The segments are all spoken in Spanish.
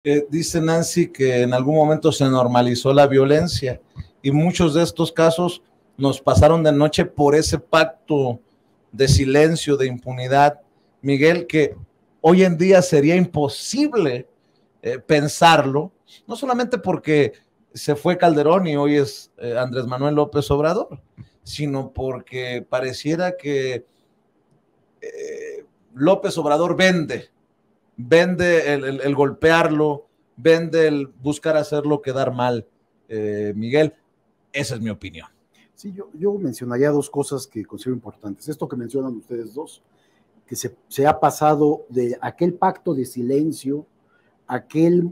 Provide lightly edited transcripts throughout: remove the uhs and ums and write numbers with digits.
Dice Nancy que en algún momento se normalizó la violencia y muchos de estos casos nos pasaron de noche por ese pacto de silencio, de impunidad, Miguel, que hoy en día sería imposible pensarlo, no solamente porque se fue Calderón y hoy es Andrés Manuel López Obrador, sino porque pareciera que López Obrador vende el golpearlo, vende el buscar hacerlo quedar mal. Miguel, esa es mi opinión. Sí, yo mencionaría dos cosas que considero importantes. Esto que mencionan ustedes dos, que se ha pasado de aquel pacto de silencio, aquel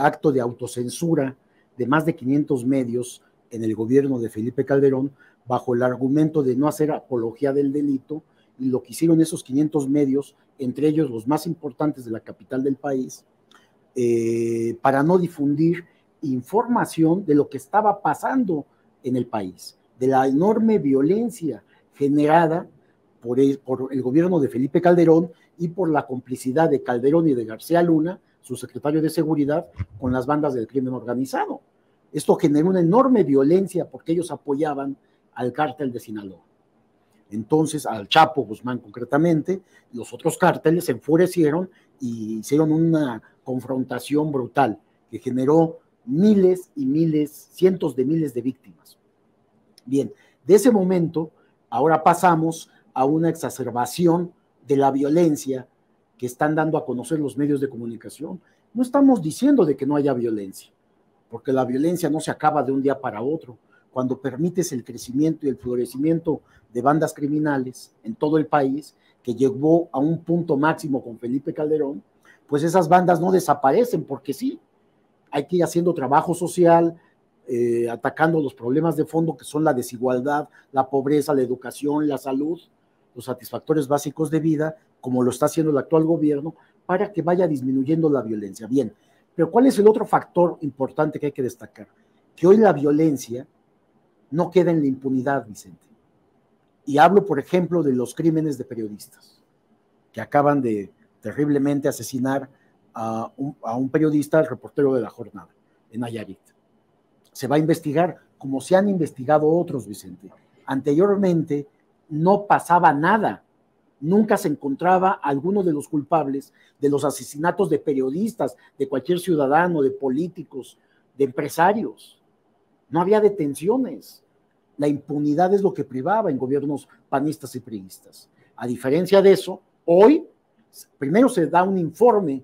acto de autocensura de más de 500 medios en el gobierno de Felipe Calderón, bajo el argumento de no hacer apología del delito, y lo que hicieron esos 500 medios, entre ellos los más importantes de la capital del país, para no difundir información de lo que estaba pasando en el país, de la enorme violencia generada por el gobierno de Felipe Calderón y por la complicidad de Calderón y de García Luna, su secretario de Seguridad, con las bandas del crimen organizado. Esto generó una enorme violencia porque ellos apoyaban al cártel de Sinaloa. Entonces, al Chapo Guzmán concretamente, los otros cárteles se enfurecieron y hicieron una confrontación brutal que generó miles y miles, cientos de miles de víctimas. Bien, de ese momento, ahora pasamos a una exacerbación de la violencia que están dando a conocer los medios de comunicación. No estamos diciendo de que no haya violencia, porque la violencia no se acaba de un día para otro. Cuando permites el crecimiento y el florecimiento de bandas criminales en todo el país, que llegó a un punto máximo con Felipe Calderón, pues esas bandas no desaparecen, porque sí, hay que ir haciendo trabajo social, atacando los problemas de fondo que son la desigualdad, la pobreza, la educación, la salud, los satisfactores básicos de vida, como lo está haciendo el actual gobierno, para que vaya disminuyendo la violencia. Bien, pero ¿cuál es el otro factor importante que hay que destacar? Que hoy la violencia no queda en la impunidad, Vicente. Y hablo, por ejemplo, de los crímenes de periodistas, que acaban de terriblemente asesinar a un periodista, el reportero de La Jornada, en Nayarit. Se va a investigar como se han investigado otros, Vicente. Anteriormente no pasaba nada, nunca se encontraba alguno de los culpables de los asesinatos de periodistas, de cualquier ciudadano, de políticos, de empresarios. No había detenciones. La impunidad es lo que privaba en gobiernos panistas y priistas. A diferencia de eso, hoy primero se da un informe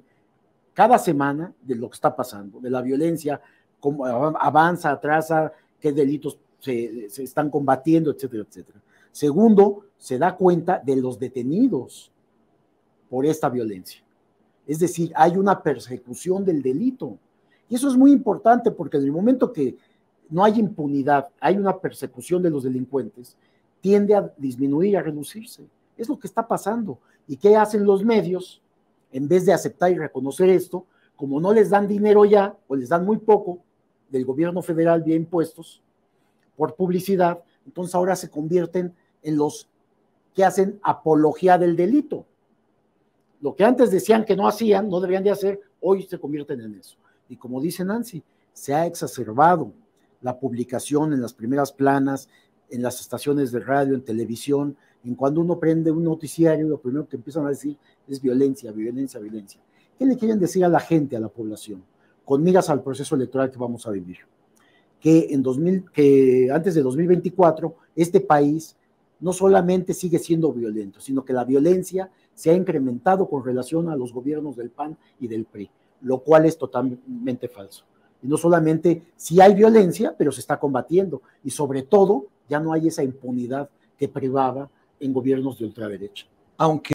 cada semana de lo que está pasando, de la violencia, cómo avanza, atrasa, qué delitos se están combatiendo, etcétera, etcétera. Segundo, se da cuenta de los detenidos por esta violencia. Es decir, hay una persecución del delito. Y eso es muy importante porque en el momento que no hay impunidad, hay una persecución de los delincuentes, tiende a disminuir, a reducirse. Es lo que está pasando. ¿Y qué hacen los medios? En vez de aceptar y reconocer esto, como no les dan dinero ya, o les dan muy poco del gobierno federal vía impuestos, por publicidad, entonces ahora se convierten en los que hacen apología del delito. Lo que antes decían que no hacían, no deberían de hacer, hoy se convierten en eso. Y como dice Nancy, se ha exacerbado la publicación en las primeras planas, en las estaciones de radio, en televisión, en cuando uno prende un noticiario, lo primero que empiezan a decir es violencia, violencia, violencia. ¿Qué le quieren decir a la gente, a la población? Con miras al proceso electoral que vamos a vivir. Que antes de 2024, este país no solamente sigue siendo violento, sino que la violencia se ha incrementado con relación a los gobiernos del PAN y del PRI, lo cual es totalmente falso. Y no solamente sí hay violencia, pero se está combatiendo. Y sobre todo, ya no hay esa impunidad que privaba en gobiernos de ultraderecha. Aunque